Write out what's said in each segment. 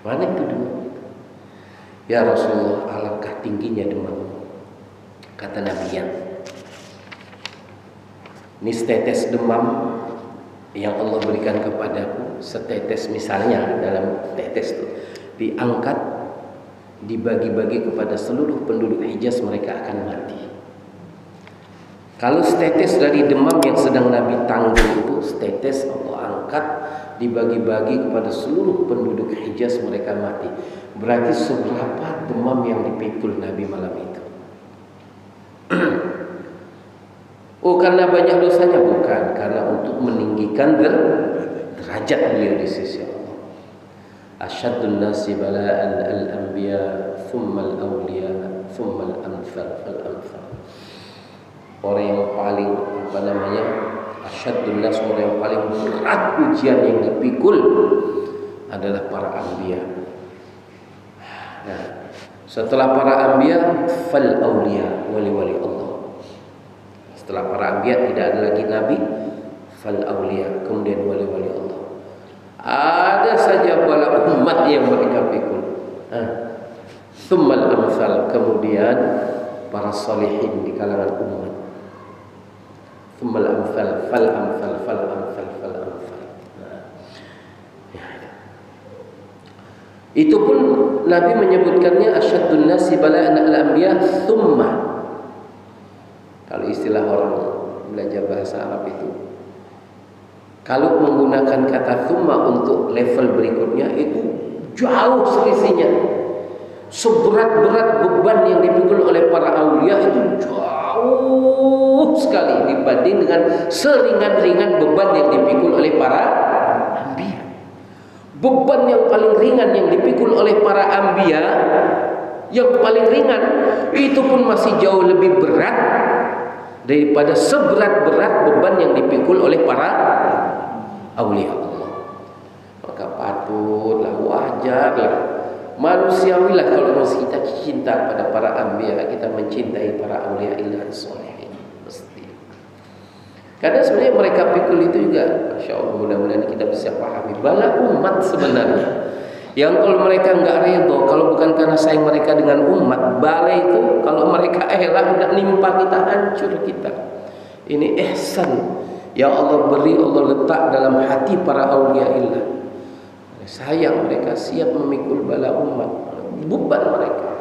Mana itu demam? Ya Rasulullah, alangkah tingginya demam. Kata Nabi, ya, ini setetes demam yang Allah berikan kepadaku, setetes misalnya dalam tetes itu diangkat, dibagi-bagi kepada seluruh penduduk Hijaz, mereka akan mati. Kalau setetes dari demam yang sedang Nabi tanggung itu, setetes Allah angkat, dibagi-bagi kepada seluruh penduduk Hijaz, mereka mati. Berarti seberapa demam yang dipikul Nabi malam itu? Oh, karena banyak dosanya? Bukan, karena untuk meninggikan derajat beliau di sisi Allah. Asyaddun nasi bala'an al-anbiya thumma al-awliya thumma al-amthal fal-amthal. Orang yang paling asyadun nas, orang yang paling berat ujian yang dipikul adalah para anbiya. Nah, setelah para anbiya fal awliya, wali-wali Allah. Setelah para anbiya tidak ada lagi nabi, fal awliya, kemudian wali-wali Allah. Ada saja bala umat yang mereka pikul. Tsummal amsal, kemudian para salihin di kalangan umat. Tsummal amsal fal amsal fal amsal fal amsal. Itu pun Nabi menyebutkannya asyaddun nasi bala'an al-anbiya tsumma. Kalau istilah orang belajar bahasa Arab itu, kalau menggunakan kata tsumma untuk level berikutnya, itu jauh selisihnya. Seberat-berat beban yang dipikul oleh para aulia itu jauh sekali dibanding dengan seringan-ringan beban yang dipikul oleh para anbiya. Beban yang paling ringan yang dipikul oleh para anbiya, yang paling ringan itu pun masih jauh lebih berat daripada seberat-berat beban yang dipikul oleh para aulia Allah. Maka patutlah, wajarlah, manusiawilah kalau kita cinta pada para anbiya, kita mencintai para aulia illah sholihin. Mesti. Karena sebenarnya mereka pikul itu juga, Masya Allah, mudah-mudahan kita bisa pahami bala umat sebenarnya. Yang kalau mereka enggak redho, kalau bukan karena sayang mereka dengan umat, bala itu kalau mereka elak udah nimpa kita, hancur kita. Ini ihsan yang Allah beri, Allah letak dalam hati para aulia illah. Sayang mereka, siap memikul bala umat, beban mereka.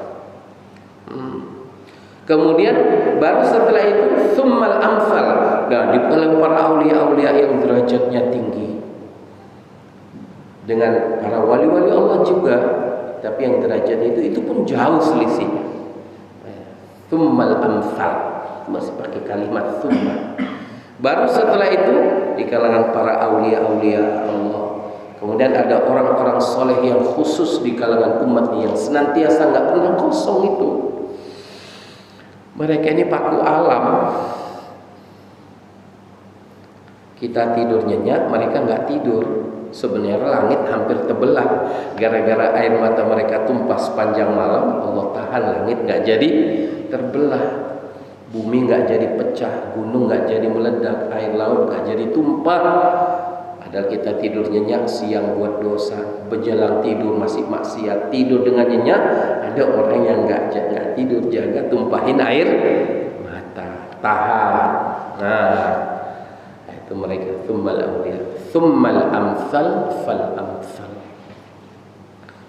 Kemudian baru setelah itu tsummal amsal. Nah, di kalangan para aulia-aulia yang derajatnya tinggi, dengan para wali-wali Allah juga, tapi yang derajatnya itu pun jauh selisihnya. Tsummal amsal, masih pakai kalimat tsumma. Baru setelah itu di kalangan para aulia-aulia Allah. Kemudian ada orang-orang soleh yang khusus di kalangan umat yang senantiasa nggak pernah kosong itu. Mereka ini paku alam. Kita tidur nyenyak, mereka nggak tidur. Sebenarnya langit hampir terbelah gara-gara air mata mereka tumpah sepanjang malam. Allah tahan langit nggak jadi terbelah, bumi nggak jadi pecah, gunung nggak jadi meledak, air laut nggak jadi tumpah. Padahal kita tidur nyenyak, siang buat dosa, menjelang tidur masih maksiat, tidur dengan nyenyak. Ada orang yang nggak tidur, jaga tumpahin air mata, tahan. Nah, itu mereka tsummal awliya, tsummal amsal fal amsal.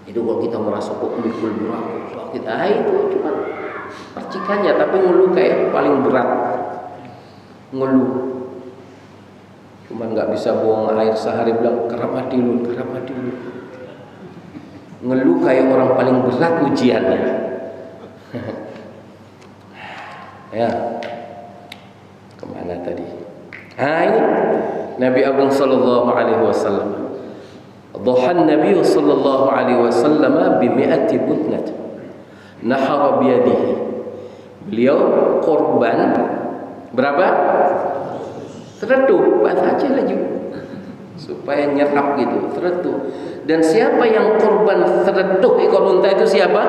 Itu kalau kita merasa kok mikul berat, kita itu cuma percikannya, tapi ngeluh kayak paling berat, ngeluh. Cuma nggak bisa buang air sehari, bilang kerap mati dulu. Ngeluh kayak orang paling berat ujiannya. Ya, kemana tadi? Ini Nabi Agung Sallallahu Alaihi Wasallam. Dhahan Nabi Sallallahu Alaihi Wasallam bimi'ati butnat nahara biyadihi. Beliau korban berapa? 100, bahasa aja laju supaya nyerap gitu, 100. Dan siapa yang korban 100 ekor unta itu siapa?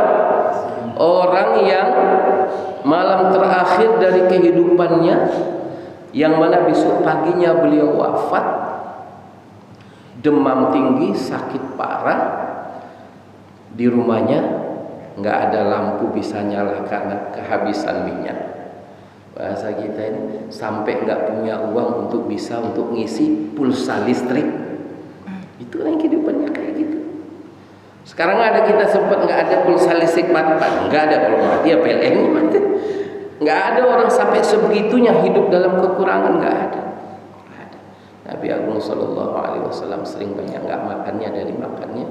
Orang yang malam terakhir dari kehidupannya, yang mana besok paginya beliau wafat, demam tinggi, sakit parah, Di rumahnya nggak ada lampu bisa nyala karena kehabisan minyak. Bahasa kita ini sampai nggak punya uang untuk ngisi pulsa listrik. Itu yang kehidupannya kayak gitu. Sekarang ada kita sempat nggak ada pulsa listrik mati, nggak ada, kalau mati ya PLN mati. Nggak ada orang sampai sebegitunya hidup dalam kekurangan, nggak ada. Nabi Agung Sallallahu Alaihi Wasallam sering banyak nggak makannya dari makannya.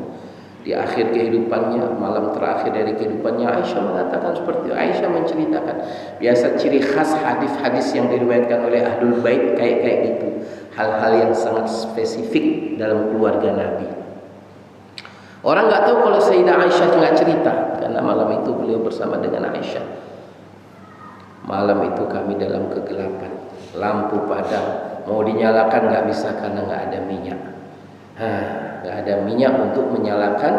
Di akhir kehidupannya, malam terakhir dari kehidupannya, Aisyah mengatakan seperti itu. Aisyah menceritakan, biasa ciri khas hadis-hadis yang diriwayatkan oleh Ahlul Bait kayak gitu, hal-hal yang sangat spesifik dalam keluarga Nabi. Orang nggak tahu kalau Sayyidah Aisyah nggak cerita, karena malam itu beliau bersama dengan Aisyah. Malam itu kami dalam kegelapan, lampu padam, mau dinyalakan nggak bisa karena nggak ada minyak. Nggak ada minyak untuk menyalakan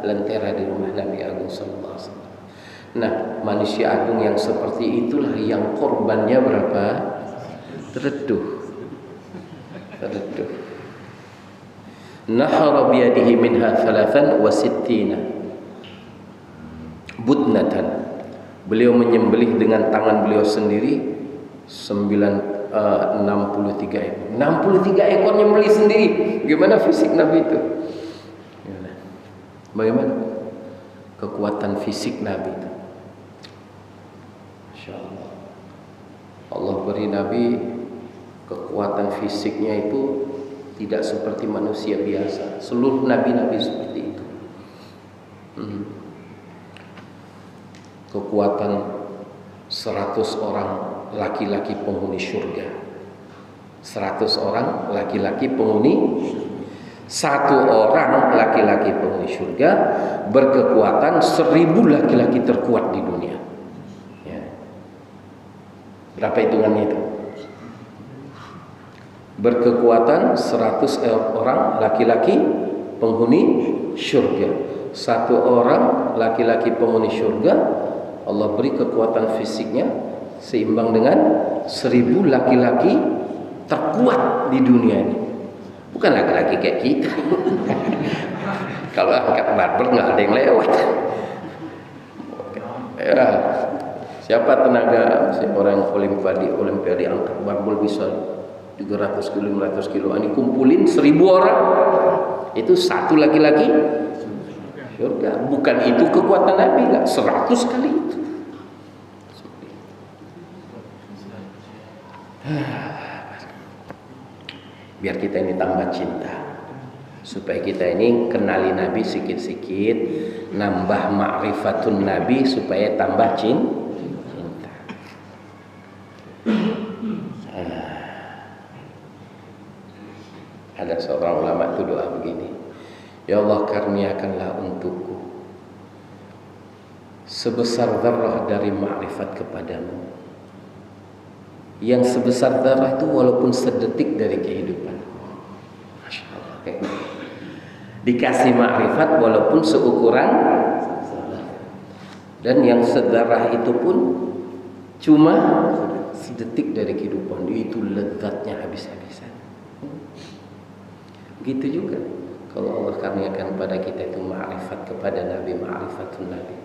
lentera di rumah Nabi Agung Sallallahu Alaihi Wasallam. Nah, manusia agung yang seperti itulah yang korbannya berapa? Tereduh. Nahara biyadihi minha 63 budnatan. Beliau menyembelih dengan tangan beliau sendiri 63 ekor. 63 ekor nyembelih sendiri. Gimana fisik Nabi itu? Bagaimana kekuatan fisik Nabi itu? Masya Allah. Allah beri Nabi kekuatan fisiknya itu tidak seperti manusia biasa. Seluruh nabi-nabi seperti itu. Kekuatan 100 orang laki-laki penghuni surga. 100 orang laki-laki penghuni, 1 orang laki-laki penghuni surga berkekuatan 1000 laki-laki terkuat di dunia. Ya. Berapa hitungannya itu? Berkekuatan 100 orang laki-laki penghuni surga. 1 orang laki-laki penghuni surga, Allah beri kekuatan fisiknya seimbang dengan 1000 laki-laki terkuat di dunia ini. Bukan laki-laki kayak kita. Kalau angkat barbel nggak ada yang lewat. Ya, siapa tenaga orang olimpiade angkat barbel bisa 300 kilo, 500 kilo. Ini kumpulin 1000 orang. Itu 1 laki-laki surga. Bukan itu kekuatan Nabi, enggak, 100 kali itu. Biar kita ini tambah cinta, supaya kita ini kenali Nabi sikit-sikit, nambah ma'rifatun Nabi supaya tambah cinta. Ada seorang ulama itu doa begini, ya Allah karuniakanlah untukku sebesar zarrah dari ma'rifat kepadamu, yang sebesar zarrah itu walaupun sedetik dari kehidupan. Masya Allah, dikasih ma'rifat walaupun seukuran, dan yang sedarah itu pun cuma sedetik dari kehidupan. Itu lezatnya habis-habisan. Begitu juga kalau Allah karuniakan pada kita itu ma'rifat kepada Nabi, ma'rifatun Nabi,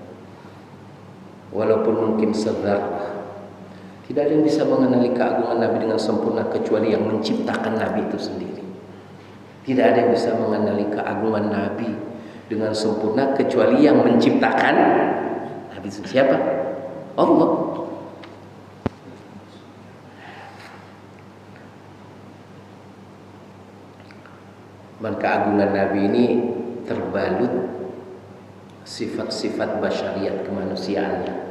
walaupun mungkin sedarah. Tidak ada yang bisa mengenali keagungan Nabi dengan sempurna kecuali yang menciptakan Nabi itu sendiri. Tidak ada yang bisa mengenali keagungan Nabi dengan sempurna kecuali yang menciptakan Nabi itu. Siapa? Allah. Dan keagungan Nabi ini terbalut sifat-sifat basyariat kemanusiaannya.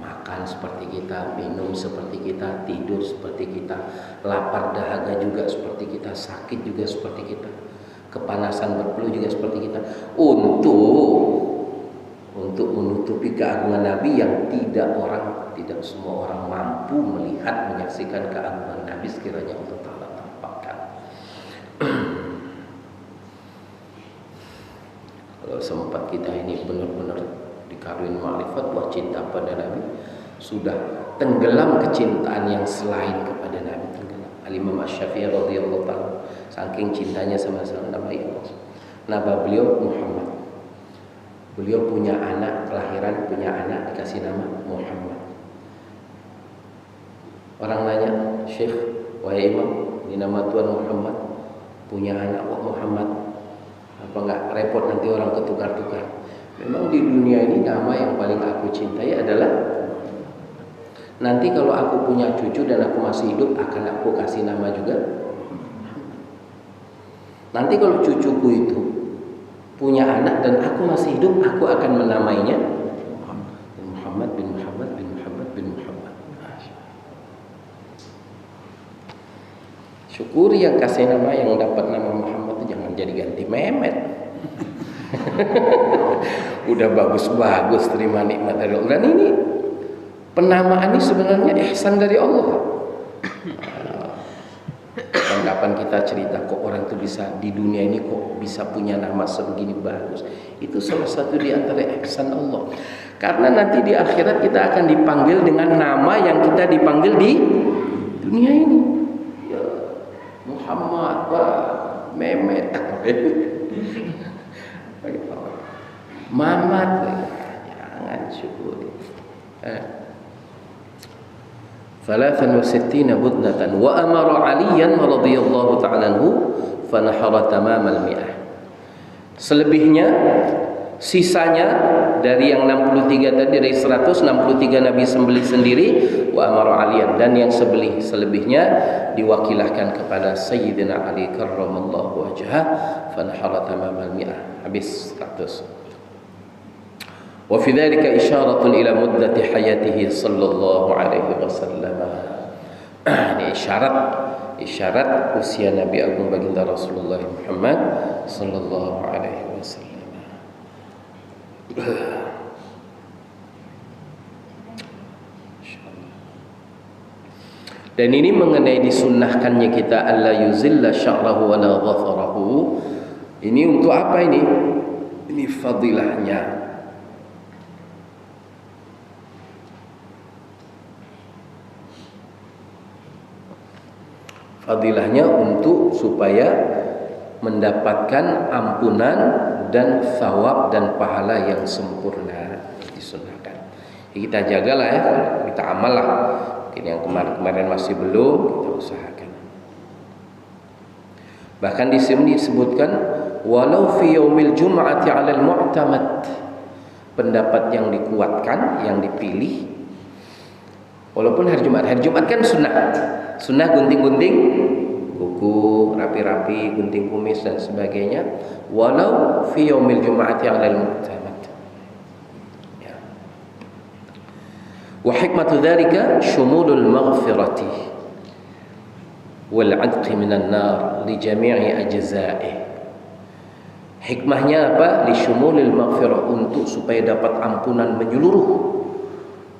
Makan seperti kita, minum seperti kita, tidur seperti kita, lapar dahaga juga seperti kita, sakit juga seperti kita, kepanasan berpeluh juga seperti kita. Untuk menutupi keagungan Nabi yang tidak semua orang mampu melihat, menyaksikan keagungan Nabi sekiranya Allah Ta'ala tampakkan. Kalau sempat kita ini benar-benar dikaruniai ma'rifat, wah cinta pada Nabi, sudah tenggelam kecintaan yang selain kepada Nabi, tenggelam. Al-Imam Asy-Syafi'i radhiyallahu ta'ala saking cintanya sama Nabi Allah, nama beliau Muhammad. Beliau punya anak, kelahiran punya anak, dikasih nama Muhammad. Orang nanya, Syekh, wahai Imam, ini nama Tuan Muhammad, punya anak kok Muhammad, apa enggak repot nanti orang ketukar-tukar? Memang di dunia ini nama yang paling aku cintai adalah, nanti kalau aku punya cucu dan aku masih hidup, akan aku kasih nama juga. Nanti kalau cucuku itu punya anak dan aku masih hidup, aku akan menamainya Muhammad bin Muhammad bin Muhammad bin Muhammad. Syukuri yang kasih nama, yang dapat nama Muhammad itu jangan jadi ganti Mehmet. Udah bagus-bagus terima nikmat dari Allah. Dan ini penamaan ini sebenarnya ihsan dari Allah. Dan kapan kita cerita kok orang itu bisa di dunia ini kok bisa punya nama sebegini bagus, itu salah satu di antara ihsan Allah. Karena nanti di akhirat kita akan dipanggil dengan nama yang kita dipanggil di dunia ini. Ya, Muhammad, Pak, Mehmet, Mamat, jangan syukuri. 63 budnatan wa amara Aliyan radhiyallahu ta'ala anhu fanahara tamamal mi'ah. Selebihnya, sisanya dari yang 63 tadi, dari 163 Nabi sembelih sendiri, wa amara Aliyan, dan yang selebihnya diwakilahkan kepada Sayyidina Ali karramallahu wajhah, fanahara tamamal mi'ah, habis 100. Wa fi dzalika isyaratun ila muddati hayatihi sallallahu alaihi wasallam. Ini isyarat usia Nabi Agung baginda Rasulullah Muhammad sallallahu alaihi wasallam. Dan ini mengenai disunnahkannya kita alla yuzilla sya'rahu wa la dhafarahu. Ini untuk apa ini? Ini fadilahnya. Fadilahnya untuk supaya mendapatkan ampunan dan thawab dan pahala yang sempurna, disunahkan. Jadi kita jagalah ya, kita amal lah. Mungkin yang kemarin-kemarin masih belum, kita usahakan. Bahkan di sini disebutkan walau fi yaumil jum'ati 'alal mu'tamad, pendapat yang dikuatkan, yang dipilih, walaupun hari Jumat kan sunnah gunting-gunting kuku, rapi-rapi, gunting kumis dan sebagainya, walau fi yaumil jum'ati 'alal mu'tamad. Ya. Wa hikmatu dzalika syumulul maghfirati wal 'adqi minan nar li jami'i ajza'ih. Hikmahnya apa? Li syumulil maghfirah, untuk supaya dapat ampunan menyeluruh,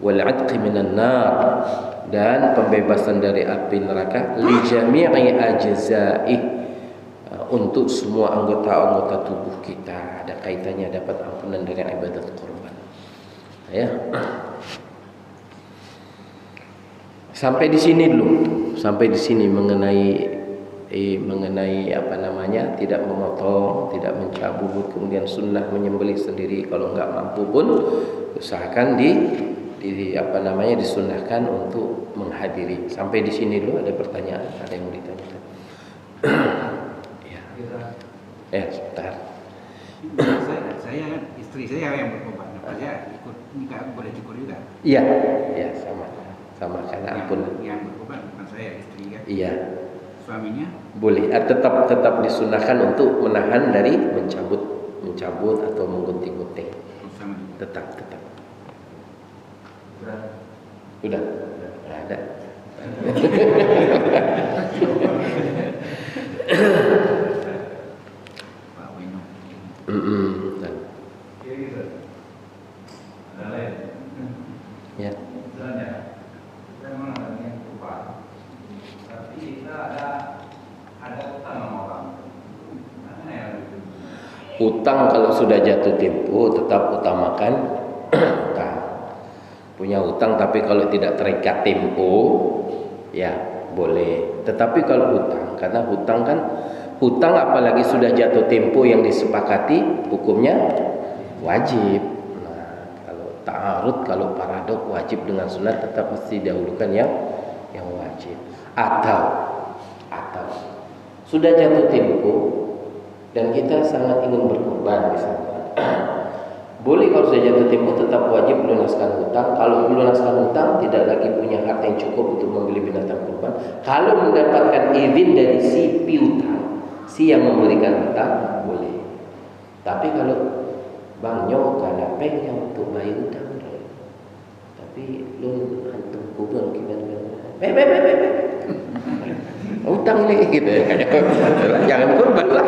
wal 'adqi minan nar, dan pembebasan dari api neraka, li jami'i ajza'ih, untuk semua anggota-anggota tubuh kita, ada kaitannya dapat ampunan dari ibadat kurban. Ya. Sampai di sini dulu. Sampai di sini mengenai apa namanya, tidak memotong, tidak mencabut, kemudian sunnah menyembelih sendiri, kalau enggak mampu pun usahakan disunnahkan untuk menghadiri. Sampai di sini dulu. Ada pertanyaan? Ada yang mau ditanyakan? Ya. Sebentar. Saya istri saya yang berkorban, saya ikut nikah, boleh cukur juga? Iya, sama karena ampun. Yang berkorban bukan saya, istri kan? Iya. Suaminya? Boleh. Tetap disunnahkan untuk menahan dari mencabut atau menggunting-gunting. Tetap. Udah. Ada. Pak Wino. Ya. Kita mengalami perubahan, tapi kita ada utang sama orang. Mana yang Utang kalau sudah jatuh tempo tetap utamakan utang. Punya utang tapi kalau tidak terikat tempo, ya boleh. Tetapi kalau hutang, karena hutang apalagi sudah jatuh tempo yang disepakati, hukumnya wajib. Nah, kalau ta'arud, kalau paradok wajib dengan sunat tetap mesti dahulukan yang wajib. Atau sudah jatuh tempo dan kita sangat ingin berkurban misalnya. Boleh kalau sudah jatuh tempo tetap wajib melunaskan hutang. Kalau melunaskan hutang tidak lagi punya harta yang cukup untuk membeli binatang kurban. Kalau mendapatkan izin dari si piutang, si yang memberikan hutang, boleh. Tapi kalau Bang Nyo karena pengen untuk bayar hutang, tapi lu hantu kubur gimana? Hutang nih gitu ya. Jangan kurban lah.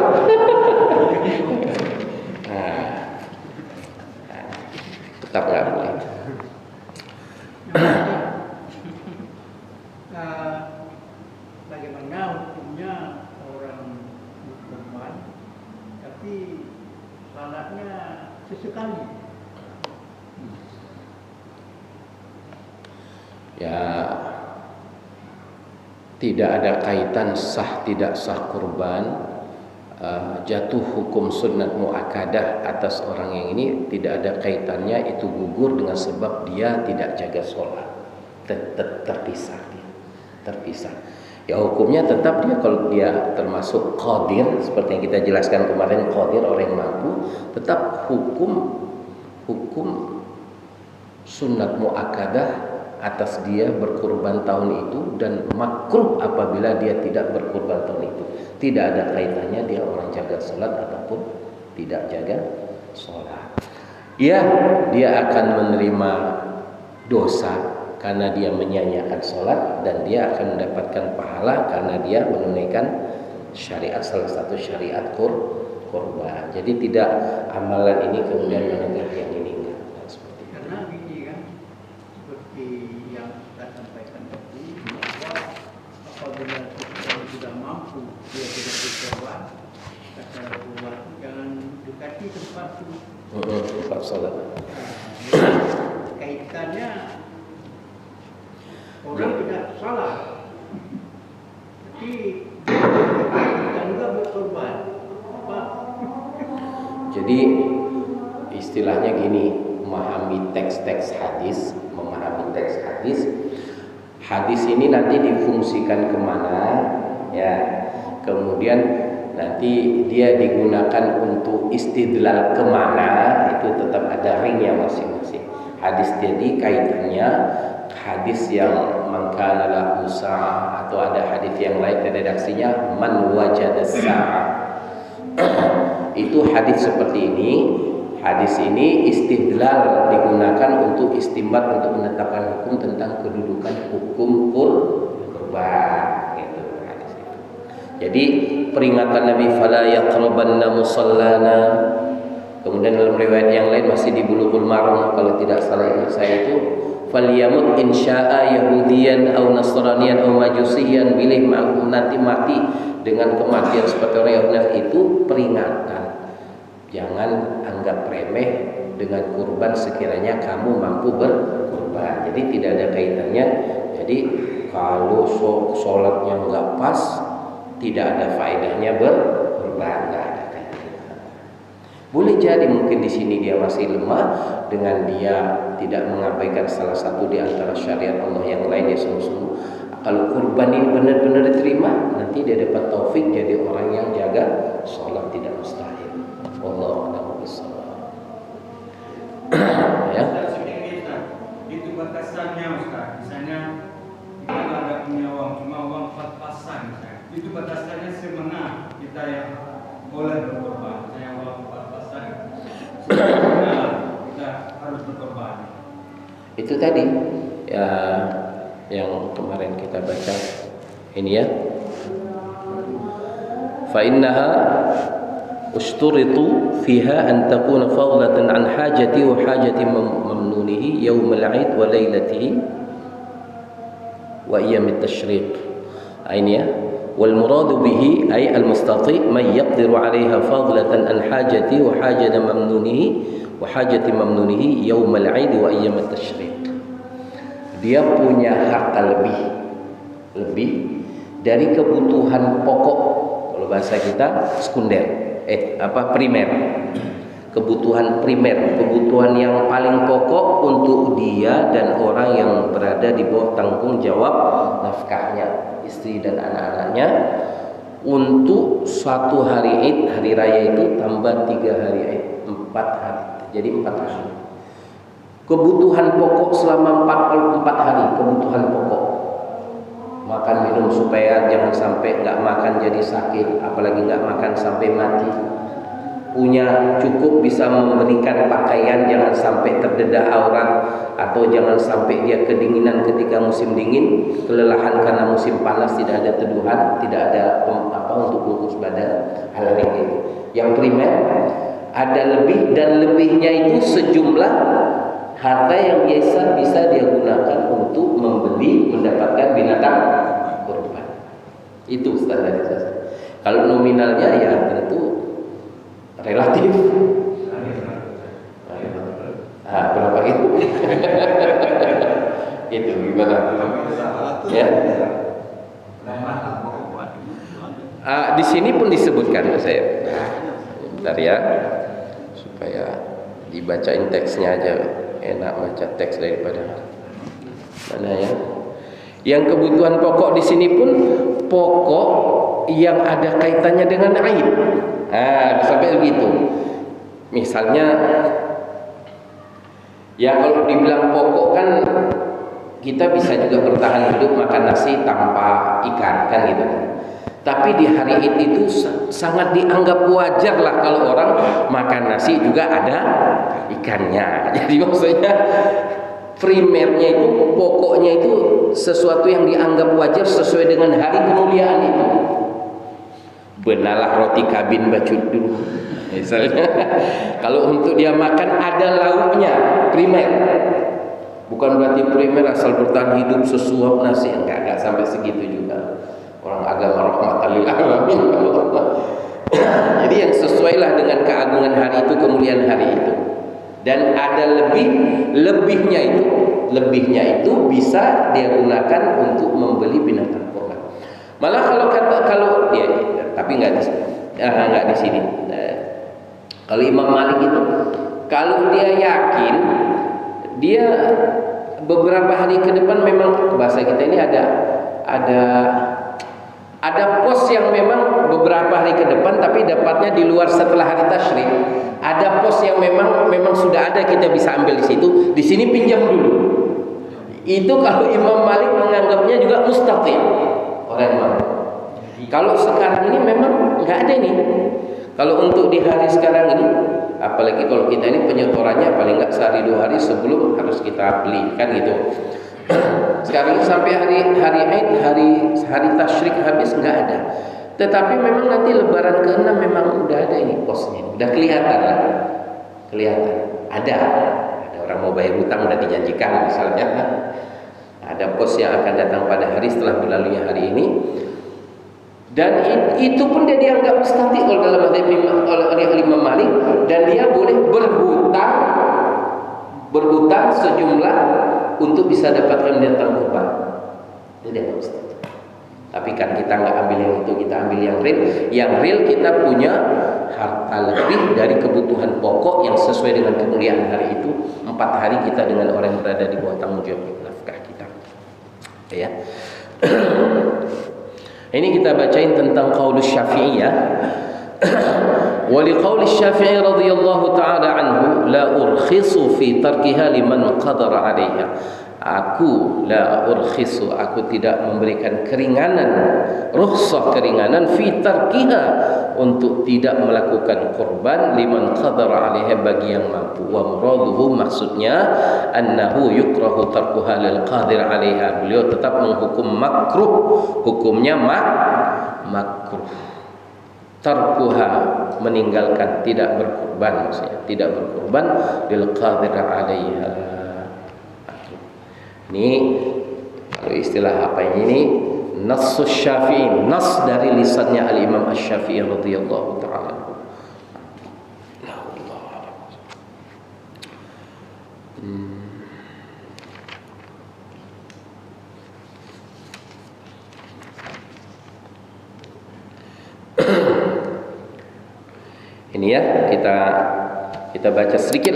Tetap nggak boleh. Bagaimana hukumnya orang berkorban tapi salatnya sesekali? Ya, tidak ada kaitan sah tidak sah kurban. Jatuh hukum sunnat muakkadah atas orang yang ini tidak ada kaitannya, itu gugur dengan sebab dia tidak jaga sholat. Terpisah. Ya hukumnya tetap dia, kalau dia termasuk qadir seperti yang kita jelaskan kemarin, qadir orang yang mampu, tetap hukum sunnat muakkadah atas dia berkurban tahun itu, dan makruh apabila dia tidak berkurban tahun itu. Tidak ada kaitannya dia orang jaga sholat ataupun tidak jaga sholat. Ya, dia akan menerima dosa karena dia menyia-nyiakan sholat, dan dia akan mendapatkan pahala karena dia menunaikan syariat, salah satu syariat kurban. Jadi tidak amalan ini kemudian menegak yang ini. Karena gini kan, seperti yang kita sampaikan tadi, bahwa apabila seseorang sudah mampu, dia tidak berkorban, kata Rasulullah, jangan dekati tempat itu. Tempat sholat. Kaitannya orang tidak salah, tapi kita juga berkorban. Apa? Jadi istilahnya gini, memahami teks-teks hadis, hadis ini nanti difungsikan kemana, ya. Kemudian nanti dia digunakan untuk istidlal kemana, itu tetap ada ringnya masing-masing. Hadis jadi kaitannya hadis yang mangkana lahu sa'ah, atau ada hadis yang lain redaksinya man wajada sa'ah. Itu hadis seperti ini. Hadis ini istidlal digunakan untuk istimbat, untuk menetapkan hukum tentang kedudukan hukum kurban, gitu hadis itu. Jadi peringatan Nabi fala yaqrabanna musallana. Kemudian dalam riwayat yang lain masih di Bulughul Maram kalau tidak salah ingat saya itu, falyamut insya'a yahudiyan aw nasraniyan aw majusiyan, bilih nanti mati dengan kematian seperti orang Yahudi. Itu peringatan. Jangan anggap remeh dengan kurban sekiranya kamu mampu berkurban. Jadi tidak ada kaitannya. Jadi kalau sholatnya nggak pas, tidak ada faedahnya berkurban. Nggak ada kaitannya. Boleh jadi mungkin di sini dia masih lemah dengan dia tidak mengabaikan salah satu di antara syariat Allah yang lain, dia sungguh-sungguh. Kalau kurban ini benar-benar diterima, nanti dia dapat taufik jadi orang yang jaga sholat tidak mustahil. Wallahu a'lam bishawab. Ya. Itu batasannya Ustaz. Misalnya kita nggak ada punya uang, cuma uang pas-pasan misalnya. Itu batasannya semana kita yang boleh berkorban. Saya uang pas-pasan. Semana kita harus berkorban. Itu tadi ya yang kemarin kita baca ini ya. Fa innaha ushturitu fiha an takuna fadlatan an hajati wa hajati mamnunihi yawm al-'id wa lailatihi wa ayyam at-tashriq. Ini ya. Wal muradu bihi ay al-mustati' man yaqdiru 'alayha fadlatan an hajati wa hajati mamnunihi yawm al-'id wa ayyam at-tashriq. Dia punya harta lebih dari kebutuhan pokok, kalau bahasa kita sekunder, primer. kebutuhan primer, kebutuhan yang paling pokok untuk dia dan orang yang berada di bawah tanggung jawab nafkahnya, istri dan anak-anaknya. Untuk satu hari Id, hari raya itu tambah 3 hari Id, 4 hari, jadi 4 hari. Kebutuhan pokok selama 4 hari, kebutuhan pokok. Makan minum supaya jangan sampai nggak makan jadi sakit, apalagi nggak makan sampai mati. Punya cukup bisa memberikan pakaian, jangan sampai terdedah aurat, atau jangan sampai dia kedinginan ketika musim dingin, kelelahan karena musim panas, tidak ada teduhan, tidak ada untuk bungkus badan. Hal ini yang primer. Ada lebih, dan lebihnya itu sejumlah harta yang biasa bisa dia gunakan untuk membeli, mendapatkan binatang kurban. Itu standarisasi. Kalau nominalnya ya tentu relatif. Berapa itu? Itu gimana? Ya. Di sini pun disebutkan saya. Bentar ya, supaya dibacain teksnya aja, enak baca teks daripada mana ya. Yang kebutuhan pokok di sini pun pokok yang ada kaitannya dengan aib. Sampai begitu. Misalnya, ya kalau dibilang pokok kan kita bisa juga bertahan hidup makan nasi tanpa ikan, kan gitu. Tapi di hari Id itu sangat dianggap wajar lah kalau orang makan nasi juga ada ikannya. Jadi maksudnya primernya itu, pokoknya itu sesuatu yang dianggap wajar sesuai dengan hari kemuliaan itu. Benalah roti kabin bacut dulu misalnya. Kalau untuk dia makan ada lauknya, primer. Bukan berarti primer asal bertahan hidup sesuap nasi, enggak sampai segitu juga. Orang agama rahmatan lil alamin. Jadi yang sesuailah dengan keagungan hari itu, kemuliaan hari itu. Dan ada lebihnya itu bisa dia gunakan untuk membeli binatang kurban. Malah kalau dia, tapi nggak di sini. Kalau Imam Malik itu, kalau dia yakin, dia beberapa hari ke depan, memang bahasa kita ini ada pos yang memang beberapa hari ke depan, tapi dapatnya di luar setelah hari tasyrik. Ada pos yang memang sudah ada, kita bisa ambil di situ. Di sini pinjam dulu. Itu kalau Imam Malik menganggapnya juga mustaqim. Orang Imam. Kalau sekarang ini memang nggak ada ini. Kalau untuk di hari sekarang ini, apalagi kalau kita ini penyetorannya paling nggak sehari 2 hari sebelum harus kita beli, kan gitu. Sekarang ini sampai hari Id, hari tasyrik habis nggak ada. Tetapi memang nanti Lebaran ke-6 memang udah ada ini posnya, udah kelihatan lah, ada orang mau bayar hutang udah dijanjikan misalnya. Ada pos yang akan datang pada hari setelah berlalunya hari ini. Dan itu pun dia dianggap mustahil kalau dalam oleh Imam Malik, dan dia boleh berhutang sejumlah untuk bisa dapatkan binatang kurban. Dia dianggap mustahil. Tapi kan kita nggak ambil yang itu, kita ambil yang real. Yang real kita punya harta lebih dari kebutuhan pokok yang sesuai dengan kemuliaan hari itu. 4 hari kita dengan orang yang berada di bawah tanggung jawab nafkah kita. Ya. Ini kita bacain tentang qaulus Syafi'i ya. Wa li qauli Syafi'i radhiyallahu taala anhu la urkhisu fi tarkiha liman qadara 'alaiha. Aku tidak memberikan keringanan, rukhsah keringanan fi tarkiha, untuk tidak melakukan kurban liman qadara 'alaiha, bagi yang mampu. Wa muraduhu, maksudnya annahu yukrahu tarkuha lil qadir 'alaiha. Beliau tetap menghukum makruh, hukumnya makruh. Tarkuha, meninggalkan, tidak berkurban, maksudnya tidak berkurban lil qadir 'alaiha. Ini kalau istilah apa ini? Nassus Syafi'i, nas dari lisannya Al-Imam Asy-Syafi'i radhiyallahu taala. Ini ya, kita Kita baca sedikit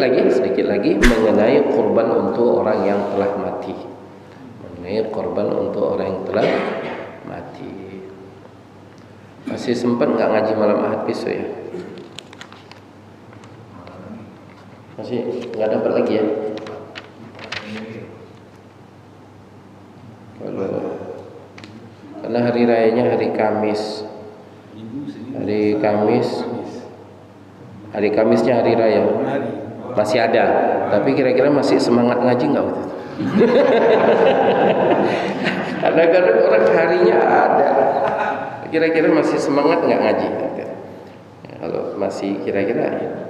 lagi mengenai korban untuk orang yang telah mati. Mengenai korban untuk orang yang telah mati. Masih sempat nggak ngaji malam Ahad besok ya? Masih nggak dapat lagi ya? Kalau karena hari rayanya hari Kamis. Hari Kamisnya hari raya masih ada, tapi kira-kira masih semangat ngaji nggak waktu itu? Kadang-kadang orang harinya ada, kira-kira masih semangat nggak ngaji? Kalau masih kira-kira ya.